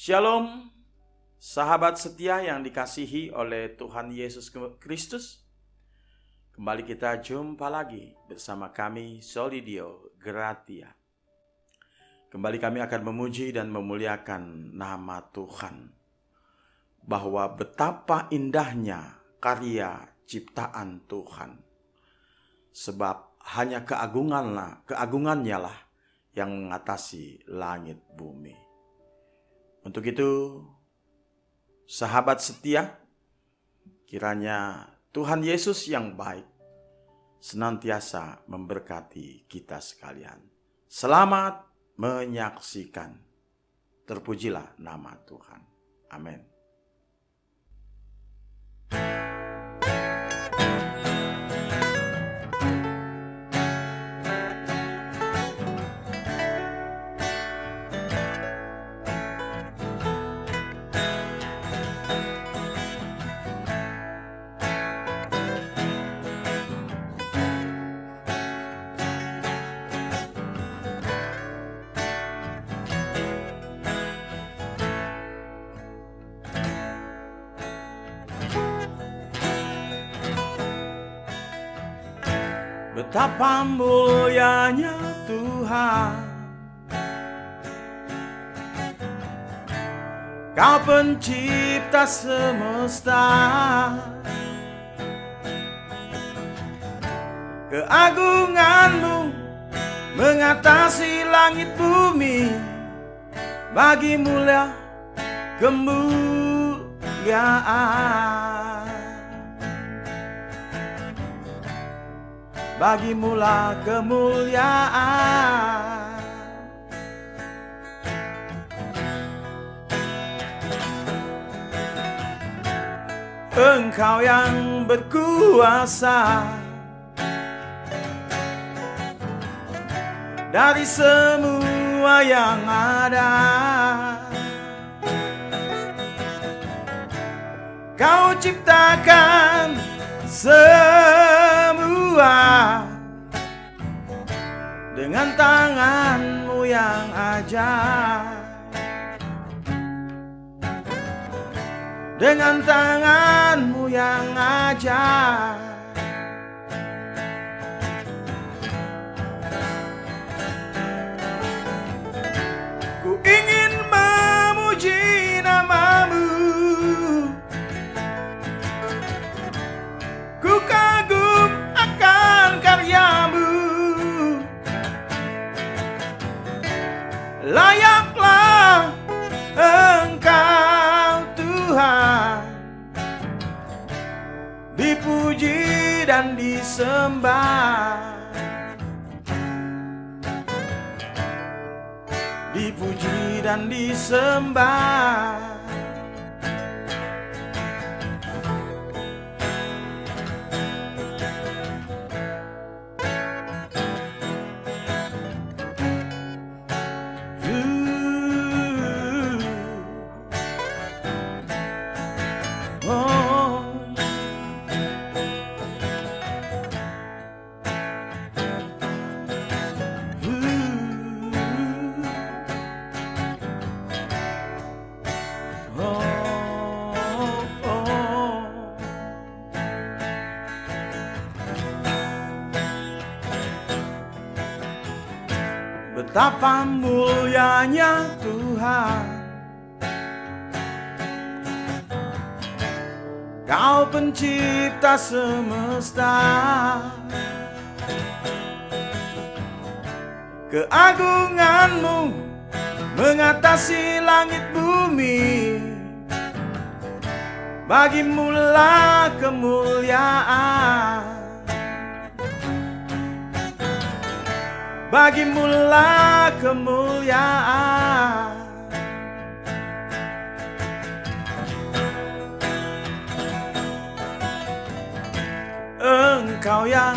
Shalom, sahabat setia yang dikasihi oleh Tuhan Yesus Kristus. Kembali kita jumpa lagi bersama kami Solidio Gratia. Kembali kami akan memuji dan memuliakan nama Tuhan, bahwa betapa indahnya karya ciptaan Tuhan. Sebab hanya keagungannya lah yang mengatasi langit bumi. Untuk itu, sahabat setia, kiranya Tuhan Yesus yang baik senantiasa memberkati kita sekalian. Selamat menyaksikan. Terpujilah nama Tuhan. Amin. Betapa mulianya Tuhan, Kau pencipta semesta. Keagungan-Mu mengatasi langit bumi. Bagi-Mu lah kemuliaan, Bagi-Mu lah kemuliaan. Engkau yang berkuasa dari semua yang ada. Kau ciptakan semua dengan tangan-Mu yang ajaib. Dengan tangan-Mu yang ajaib. Ku ingin memuji nama-Mu. Ku kagum akan karya-Mu. Layaklah Engkau Tuhan, dipuji dan disembah. Dipuji dan disembah. Betapa mulianya Tuhan, Kau pencipta semesta. Keagungan-Mu mengatasi langit bumi. Bagi-Mu lah kemuliaan, Bagi-Mu lah kemuliaan. Engkau yang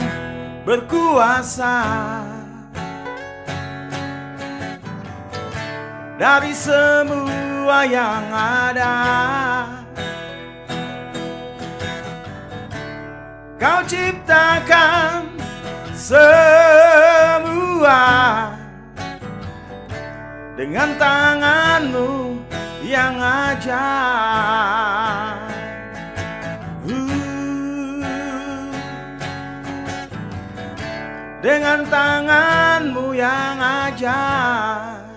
berkuasa dari semua yang ada. Kau ciptakan semua dengan tangan-Mu yang ajaib. Dengan tangan-Mu yang ajaib,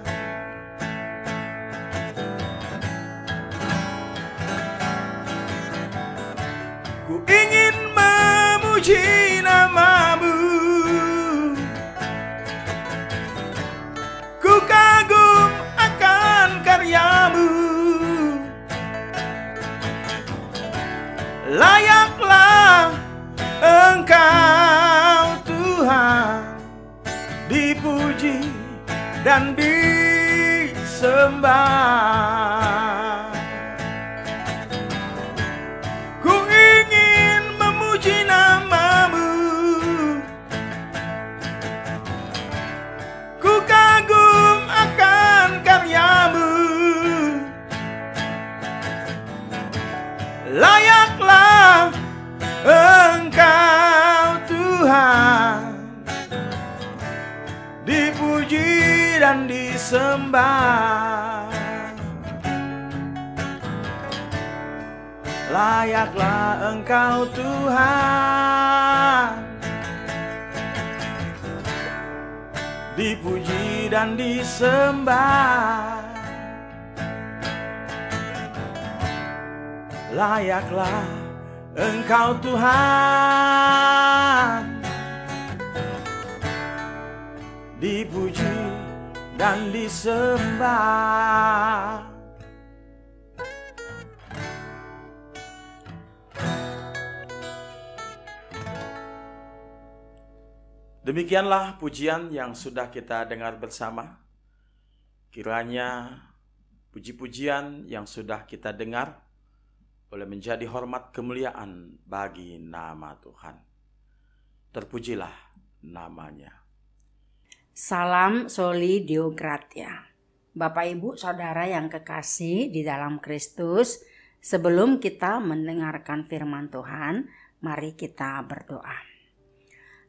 ku ingin memuji nama-Mu. Ku kagum akan karya-Mu. Layaklah Engkau Tuhan, dipuji dan disembah. Ku ingin memuji nama-Mu. Ku kagum akan karya-Mu. Layaklah Engkau Tuhan, dipuji dan disembah. Layaklah Engkau Tuhan, dipuji dan disembah. Layaklah Engkau Tuhan, dipuji dan disembah. Demikianlah pujian yang sudah kita dengar bersama. Kiranya puji-pujian yang sudah kita dengar boleh menjadi hormat kemuliaan bagi nama Tuhan. Terpujilah namanya. Salam Soli Deo Gratia. Bapak Ibu Saudara yang kekasih di dalam Kristus, sebelum kita mendengarkan firman Tuhan, mari kita berdoa.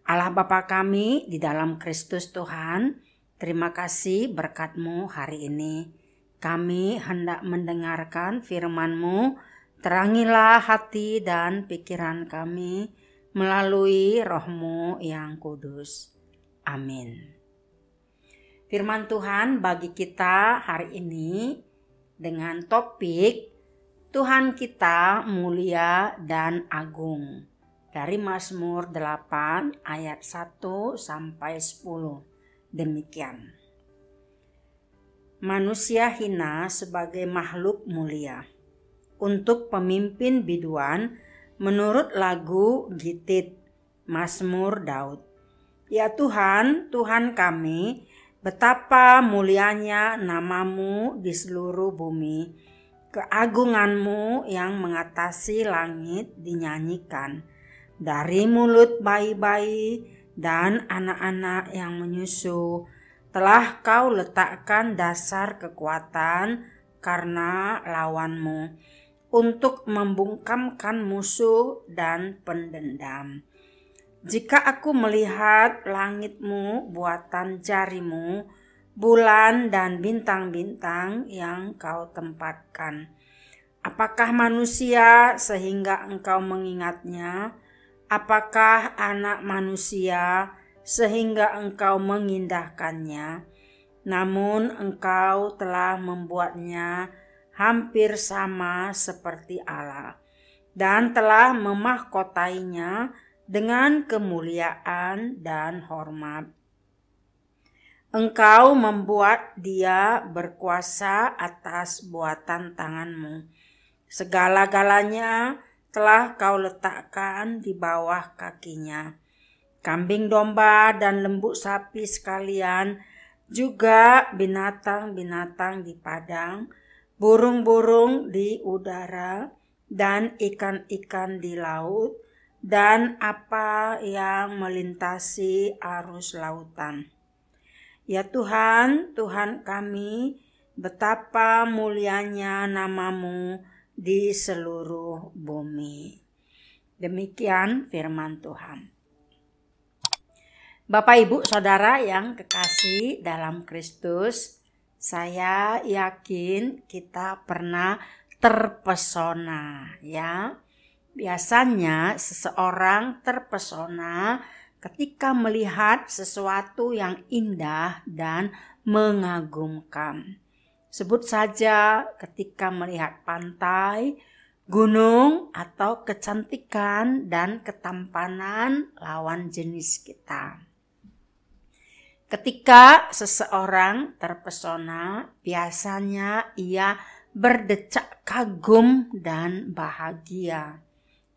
Allah Bapa kami di dalam Kristus Tuhan, terima kasih berkat-Mu hari ini. Kami hendak mendengarkan firman-Mu. Terangilah hati dan pikiran kami melalui Roh-Mu yang kudus. Amin. Firman Tuhan bagi kita hari ini dengan topik Tuhan kita mulia dan agung. Dari Mazmur 8 ayat 1 sampai 10. Demikian. Manusia hina sebagai makhluk mulia. Untuk pemimpin biduan menurut lagu Gitit, Mazmur Daud. Ya Tuhan, Tuhan kami, betapa mulianya nama-Mu di seluruh bumi. Keagungan-Mu yang mengatasi langit dinyanyikan. Dari mulut bayi-bayi dan anak-anak yang menyusu, telah Kau letakkan dasar kekuatan karena lawan-Mu, untuk membungkamkan musuh dan pendendam. Jika aku melihat langit-Mu, buatan jari-Mu, bulan dan bintang-bintang yang Kau tempatkan, apakah manusia sehingga Engkau mengingatnya? Apakah anak manusia sehingga Engkau mengindahkannya? Namun Engkau telah membuatnya hampir sama seperti Allah, dan telah memahkotainya dengan kemuliaan dan hormat. Engkau membuat dia berkuasa atas buatan tangan-Mu. Segala-galanya telah Kau letakkan di bawah kakinya. Kambing domba dan lembu sapi sekalian, juga binatang-binatang di padang, burung-burung di udara, dan ikan-ikan di laut, dan apa yang melintasi arus lautan. Ya Tuhan, Tuhan kami, betapa mulianya nama-Mu di seluruh bumi. Demikian firman Tuhan. Bapak Ibu Saudara yang kekasih dalam Kristus, Saya yakin kita pernah terpesona, ya. Biasanya seseorang terpesona ketika melihat sesuatu yang indah dan mengagumkan. Sebut saja ketika melihat pantai, gunung, atau kecantikan dan ketampanan lawan jenis kita. Ketika seseorang terpesona, biasanya ia berdecak kagum dan bahagia.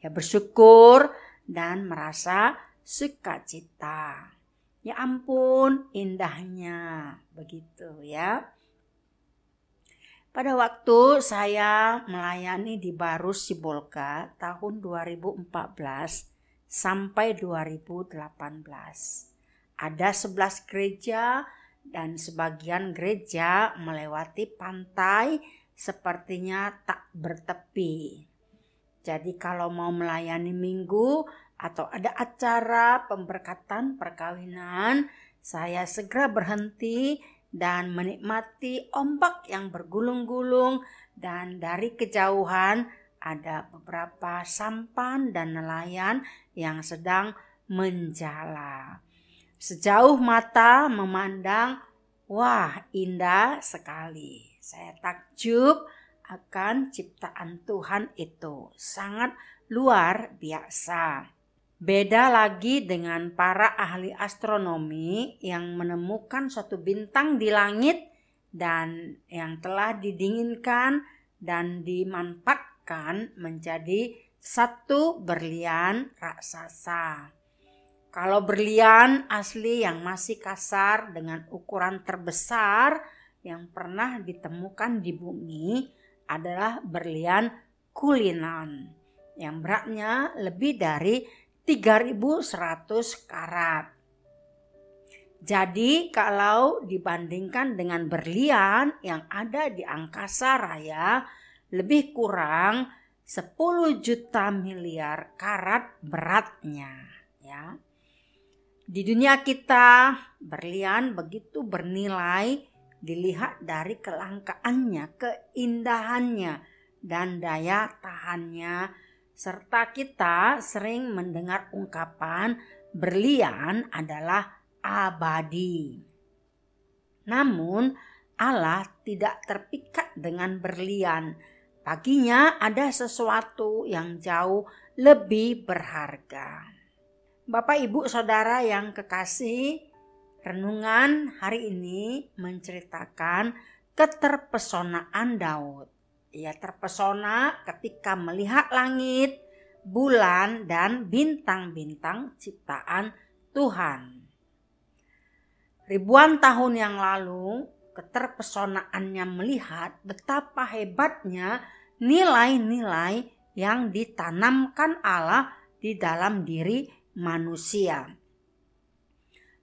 Ya, bersyukur dan merasa sukacita. Ya ampun, indahnya, begitu ya. Pada waktu saya melayani di Baru Sibolga tahun 2014 sampai 2018. Ada 11 gereja dan sebagian gereja melewati pantai sepertinya tak bertepi. Jadi kalau mau melayani minggu atau ada acara pemberkatan perkawinan, saya segera berhenti dan menikmati ombak yang bergulung-gulung, dan dari kejauhan ada beberapa sampan dan nelayan yang sedang menjala. Sejauh mata memandang, wah indah sekali. Saya takjub akan ciptaan Tuhan itu, sangat luar biasa. Beda lagi dengan para ahli astronomi yang menemukan suatu bintang di langit dan yang telah didinginkan dan dimanfaatkan menjadi satu berlian raksasa. Kalau berlian asli yang masih kasar dengan ukuran terbesar yang pernah ditemukan di bumi adalah berlian Cullinan yang beratnya lebih dari 3.100 karat. Jadi kalau dibandingkan dengan berlian yang ada di angkasa raya, lebih kurang 10 juta miliar karat beratnya, ya. Di dunia kita, berlian begitu bernilai dilihat dari kelangkaannya, keindahannya, dan daya tahannya, serta kita sering mendengar ungkapan berlian adalah abadi. Namun Allah tidak terpikat dengan berlian. Baginya ada sesuatu yang jauh lebih berharga. Bapak, Ibu, Saudara yang kekasih, renungan hari ini menceritakan keterpesonaan Daud. Ia terpesona ketika melihat langit, bulan, dan bintang-bintang ciptaan Tuhan. Ribuan tahun yang lalu, keterpesonaannya melihat betapa hebatnya nilai-nilai yang ditanamkan Allah di dalam diri manusia.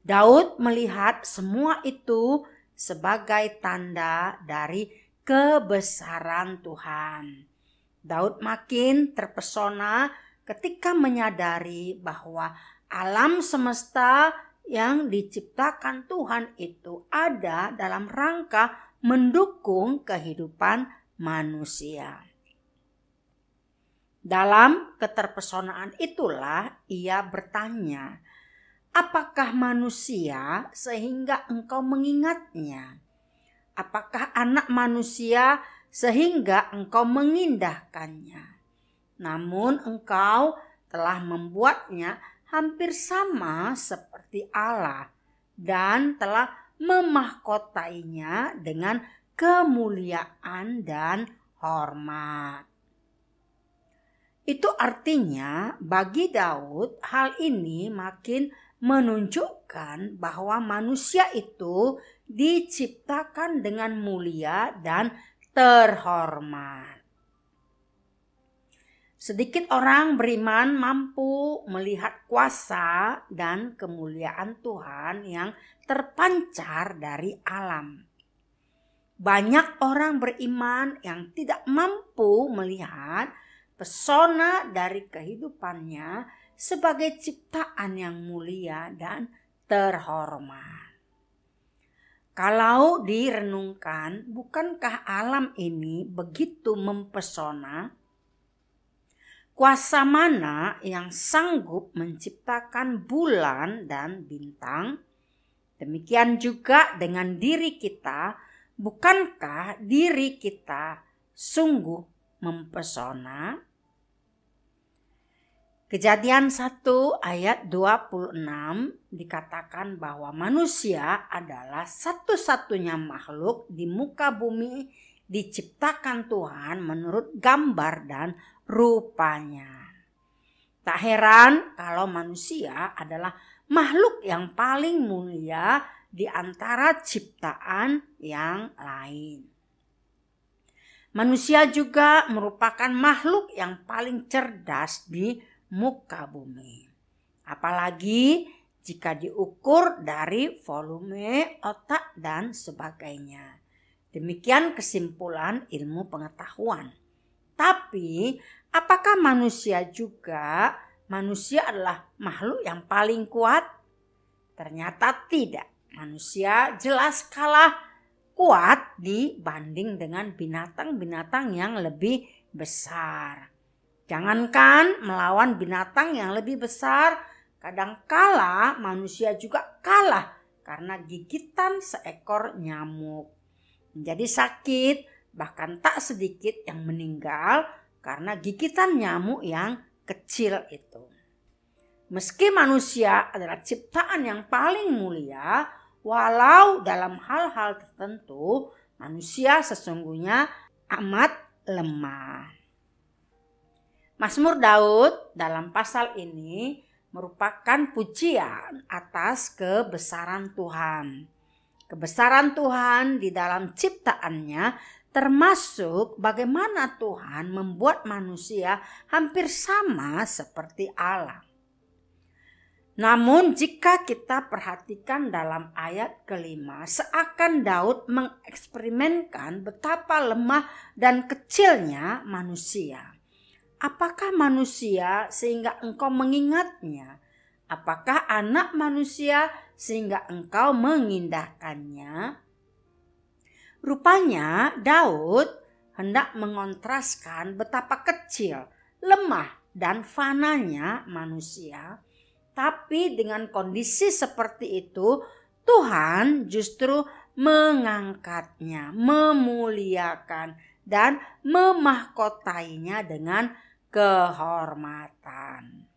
Daud melihat semua itu sebagai tanda dari kebesaran Tuhan. Daud makin terpesona ketika menyadari bahwa alam semesta yang diciptakan Tuhan itu ada dalam rangka mendukung kehidupan manusia. Dalam keterpesonaan itulah ia bertanya, apakah manusia sehingga engkau mengingatnya? Apakah anak manusia sehingga engkau mengindahkannya? Namun engkau telah membuatnya hampir sama seperti Allah dan telah memahkotainya dengan kemuliaan dan hormat. Itu artinya bagi Daud hal ini makin menunjukkan bahwa manusia itu diciptakan dengan mulia dan terhormat. Sedikit orang beriman mampu melihat kuasa dan kemuliaan Tuhan yang terpancar dari alam. Banyak orang beriman yang tidak mampu melihat pesona dari kehidupannya sebagai ciptaan yang mulia dan terhormat. Kalau direnungkan, bukankah alam ini begitu mempesona? Kuasa mana yang sanggup menciptakan bulan dan bintang? Demikian juga dengan diri kita, bukankah diri kita sungguh mempesona? Kejadian 1 ayat 26 dikatakan bahwa manusia adalah satu-satunya makhluk di muka bumi diciptakan Tuhan menurut gambar dan rupanya. Tak heran kalau manusia adalah makhluk yang paling mulia di antara ciptaan yang lain. Manusia juga merupakan makhluk yang paling cerdas di muka bumi. Apalagi jika diukur dari volume otak dan sebagainya. Demikian kesimpulan ilmu pengetahuan. Tapi apakah manusia adalah makhluk yang paling kuat? Ternyata tidak. Manusia jelas kalah kuat dibanding dengan binatang-binatang yang lebih besar. Jangankan melawan binatang yang lebih besar, kadangkala manusia juga kalah karena gigitan seekor nyamuk. Menjadi sakit, bahkan tak sedikit yang meninggal karena gigitan nyamuk yang kecil itu. Meski manusia adalah ciptaan yang paling mulia, walau dalam hal-hal tertentu manusia sesungguhnya amat lemah. Mazmur Daud dalam pasal ini merupakan pujian atas kebesaran Tuhan. Kebesaran Tuhan di dalam ciptaannya termasuk bagaimana Tuhan membuat manusia hampir sama seperti Allah. Namun jika kita perhatikan dalam ayat kelima, seakan Daud mengeksperimenkan betapa lemah dan kecilnya manusia. Apakah manusia sehingga engkau mengingatnya? Apakah anak manusia sehingga engkau mengindahkannya? Rupanya Daud hendak mengontraskan betapa kecil, lemah, dan fananya manusia. Tapi dengan kondisi seperti itu, Tuhan justru mengangkatnya, memuliakan, dan memahkotainya dengan kehormatan.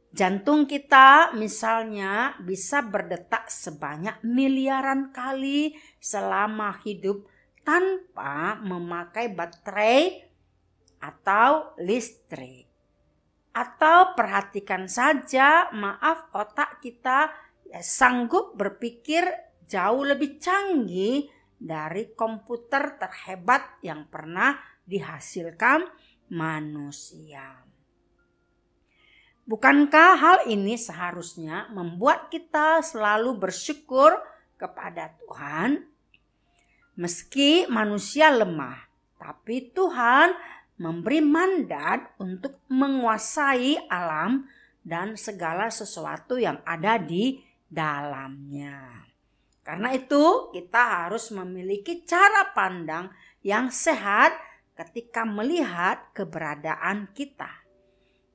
Jantung kita misalnya bisa berdetak sebanyak miliaran kali selama hidup tanpa memakai baterai atau listrik. Atau perhatikan saja, otak kita sanggup berpikir jauh lebih canggih dari komputer terhebat yang pernah dihasilkan manusia. Bukankah hal ini seharusnya membuat kita selalu bersyukur kepada Tuhan? Meski manusia lemah, tapi Tuhan memberi mandat untuk menguasai alam dan segala sesuatu yang ada di dalamnya. Karena itu kita harus memiliki cara pandang yang sehat ketika melihat keberadaan kita.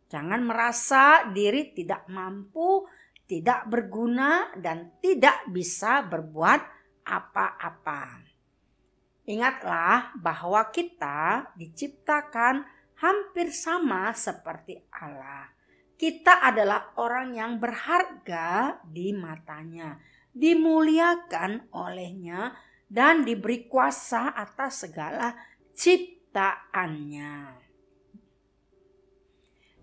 Jangan merasa diri tidak mampu, tidak berguna, dan tidak bisa berbuat apa-apa. Ingatlah bahwa kita diciptakan hampir sama seperti Allah. Kita adalah orang yang berharga di matanya, dimuliakan olehnya, dan diberi kuasa atas segala ciptaannya.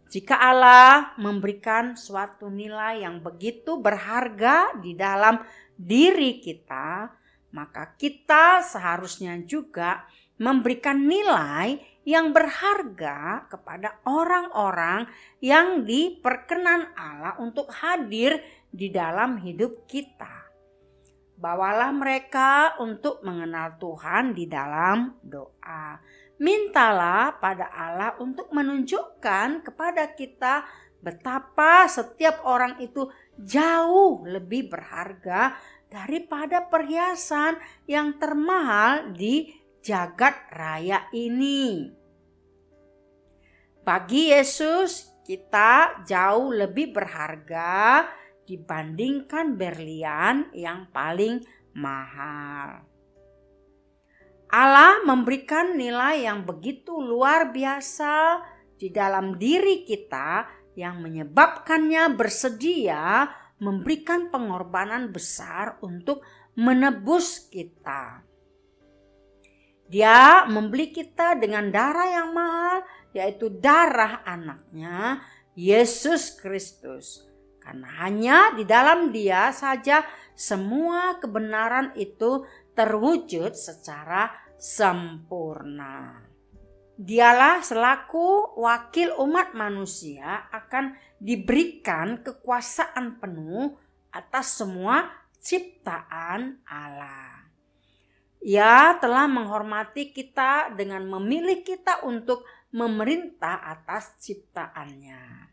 Jika Allah memberikan suatu nilai yang begitu berharga di dalam diri kita, maka kita seharusnya juga memberikan nilai yang berharga kepada orang-orang yang diperkenan Allah untuk hadir di dalam hidup kita. Bawalah mereka untuk mengenal Tuhan di dalam doa. Mintalah pada Allah untuk menunjukkan kepada kita betapa setiap orang itu jauh lebih berharga daripada perhiasan yang termahal di jagat raya ini. Bagi Yesus, kita jauh lebih berharga dibandingkan berlian yang paling mahal. Allah memberikan nilai yang begitu luar biasa di dalam diri kita yang menyebabkannya bersedia memberikan pengorbanan besar untuk menebus kita. Dia membeli kita dengan darah yang mahal, yaitu darah anaknya, Yesus Kristus. Karena hanya di dalam Dia saja semua kebenaran itu terwujud secara sempurna. Dialah selaku wakil umat manusia akan diberikan kekuasaan penuh atas semua ciptaan Allah. Ia telah menghormati kita dengan memilih kita untuk memerintah atas ciptaannya.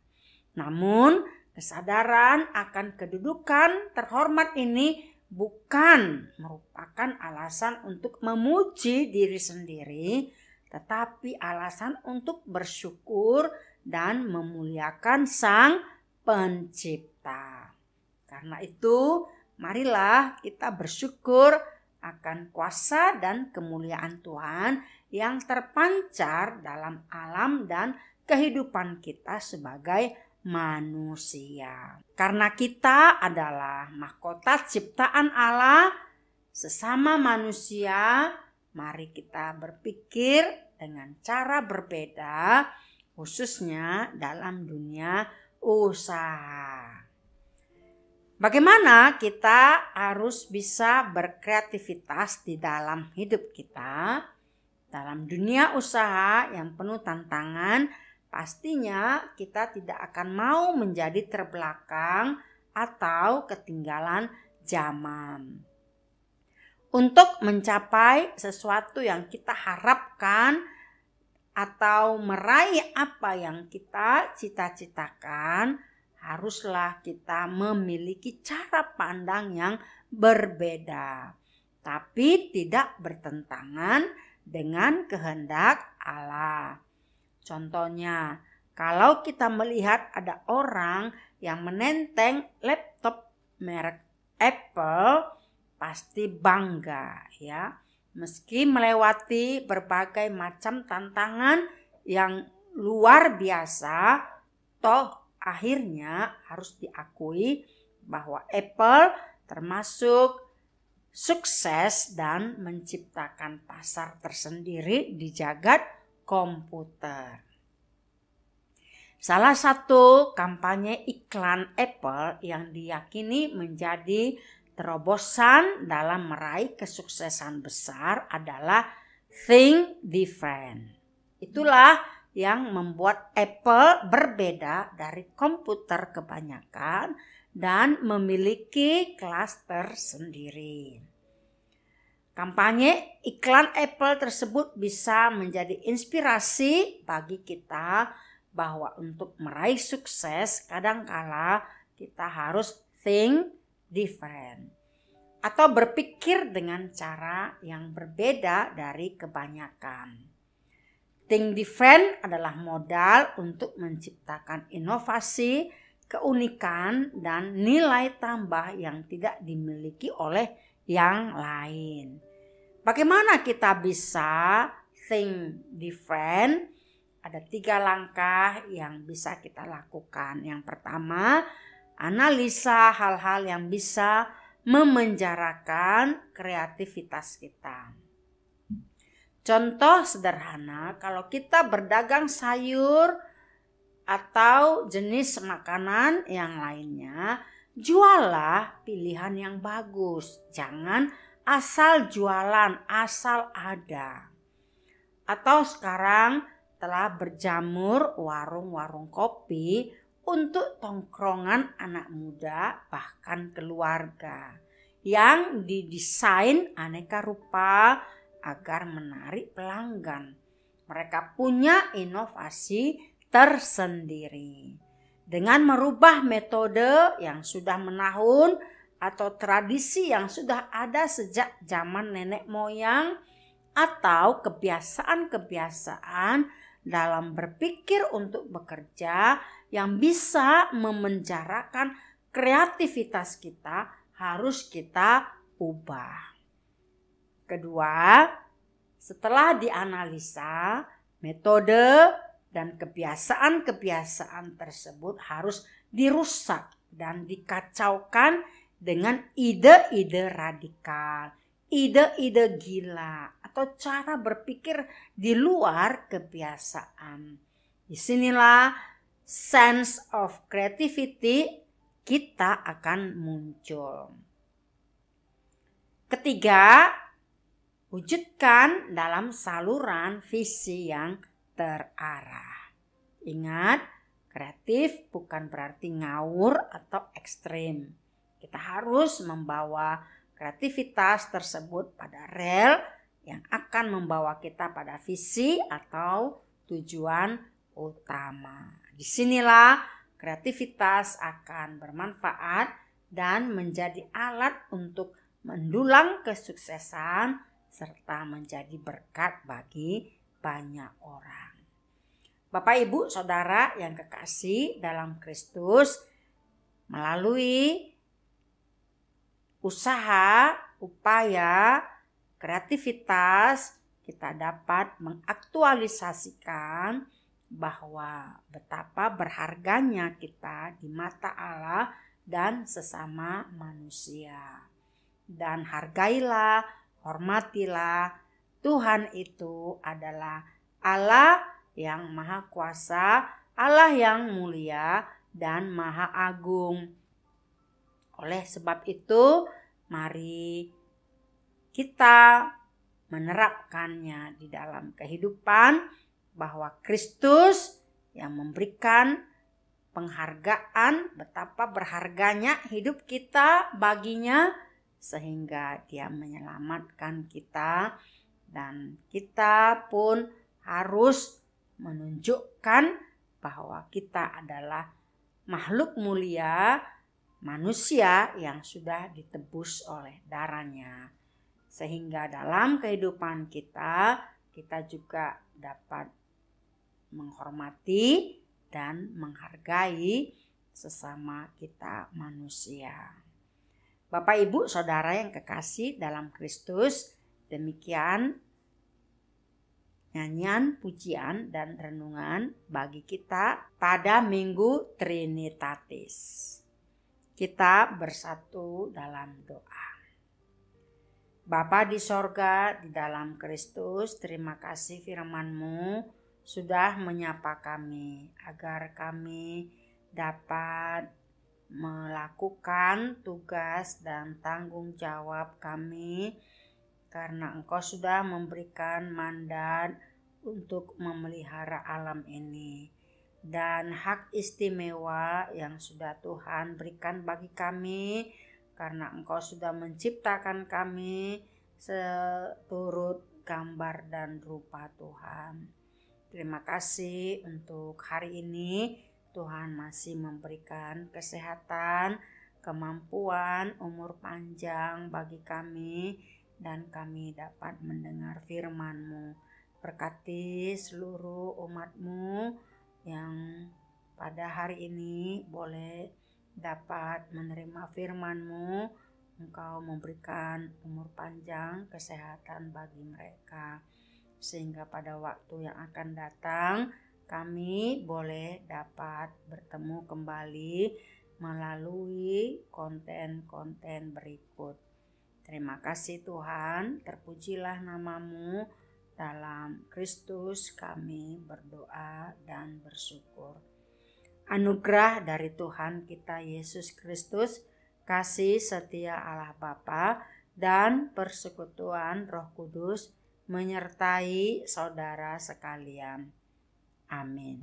Namun, kesadaran akan kedudukan terhormat ini bukan merupakan alasan untuk memuji diri sendiri, tetapi alasan untuk bersyukur dan memuliakan Sang Pencipta. Karena itu, marilah kita bersyukur akan kuasa dan kemuliaan Tuhan yang terpancar dalam alam dan kehidupan kita sebagai manusia. Karena kita adalah mahkota ciptaan Allah, sesama manusia, mari kita berpikir dengan cara berbeda, khususnya dalam dunia usaha. Bagaimana kita harus bisa berkreativitas di dalam hidup kita? Dalam dunia usaha yang penuh tantangan, pastinya kita tidak akan mau menjadi terbelakang atau ketinggalan zaman. Untuk mencapai sesuatu yang kita harapkan atau meraih apa yang kita cita-citakan, haruslah kita memiliki cara pandang yang berbeda, tapi tidak bertentangan dengan kehendak Allah. Contohnya, kalau kita melihat ada orang yang menenteng laptop merek Apple, pasti bangga ya. Meski melewati berbagai macam tantangan yang luar biasa, toh akhirnya harus diakui bahwa Apple termasuk sukses dan menciptakan pasar tersendiri di jagat komputer. Salah satu kampanye iklan Apple yang diyakini menjadi terobosan dalam meraih kesuksesan besar adalah Think Different. Itulah yang membuat Apple berbeda dari komputer kebanyakan dan memiliki klaster sendiri. Kampanye iklan Apple tersebut bisa menjadi inspirasi bagi kita bahwa untuk meraih sukses kadangkala kita harus think different atau berpikir dengan cara yang berbeda dari kebanyakan. Think different adalah modal untuk menciptakan inovasi, keunikan, dan nilai tambah yang tidak dimiliki oleh yang lain. Bagaimana kita bisa think different? Ada 3 langkah yang bisa kita lakukan. Yang pertama, analisa hal-hal yang bisa memenjarakan kreativitas kita. Contoh sederhana, kalau kita berdagang sayur atau jenis makanan yang lainnya, jualah pilihan yang bagus. Jangan asal jualan, asal ada. Atau sekarang telah berjamur warung-warung kopi untuk tongkrongan anak muda bahkan keluarga yang didesain aneka rupa agar menarik pelanggan. Mereka punya inovasi tersendiri. Dengan merubah metode yang sudah menahun atau tradisi yang sudah ada sejak zaman nenek moyang, atau kebiasaan-kebiasaan dalam berpikir untuk bekerja yang bisa memenjarakan kreativitas kita, harus kita ubah. Kedua, setelah dianalisa, metode dan kebiasaan-kebiasaan tersebut harus dirusak dan dikacaukan dengan ide-ide radikal, ide-ide gila, atau cara berpikir di luar kebiasaan. Disinilah sense of creativity kita akan muncul. Ketiga, wujudkan dalam saluran visi yang terarah. Ingat, kreatif bukan berarti ngawur atau ekstrim. Kita harus membawa kreativitas tersebut pada rel yang akan membawa kita pada visi atau tujuan utama. Disinilah kreativitas akan bermanfaat dan menjadi alat untuk mendulang kesuksesan serta menjadi berkat bagi banyak orang. Bapak, Ibu, Saudara yang kekasih dalam Kristus, melalui usaha, upaya, kreativitas, kita dapat mengaktualisasikan bahwa betapa berharganya kita di mata Allah dan sesama manusia. Dan hargailah, hormatilah, Tuhan itu adalah Allah yang maha kuasa, Allah yang mulia dan maha agung. Oleh sebab itu, mari kita menerapkannya di dalam kehidupan, bahwa Kristus yang memberikan penghargaan, betapa berharganya hidup kita baginya, sehingga Dia menyelamatkan kita, dan kita pun harus menunjukkan bahwa kita adalah makhluk mulia, manusia yang sudah ditebus oleh darahnya. Sehingga dalam kehidupan kita juga dapat menghormati dan menghargai sesama kita manusia. Bapak, Ibu, Saudara yang kekasih dalam Kristus, demikian nyanyian, pujian, dan renungan bagi kita pada Minggu Trinitatis. Kita bersatu dalam doa. Bapa di sorga, di dalam Kristus, terima kasih firman-Mu sudah menyapa kami, agar kami dapat melakukan tugas dan tanggung jawab kami, karena Engkau sudah memberikan mandat untuk memelihara alam ini. Dan hak istimewa yang sudah Tuhan berikan bagi kami, karena Engkau sudah menciptakan kami seturut gambar dan rupa Tuhan. Terima kasih untuk hari ini. Tuhan masih memberikan kesehatan, kemampuan, umur panjang bagi kami, dan kami dapat mendengar firman-Mu. Berkati seluruh umat-Mu yang pada hari ini boleh dapat menerima firman-Mu. Engkau memberikan umur panjang, kesehatan bagi mereka, sehingga pada waktu yang akan datang kami boleh dapat bertemu kembali melalui konten-konten berikut. Terima kasih Tuhan, terpujilah nama-Mu. Dalam Kristus kami berdoa dan bersyukur. Anugerah dari Tuhan kita Yesus Kristus, kasih setia Allah Bapa, dan persekutuan Roh Kudus menyertai saudara sekalian. Amin.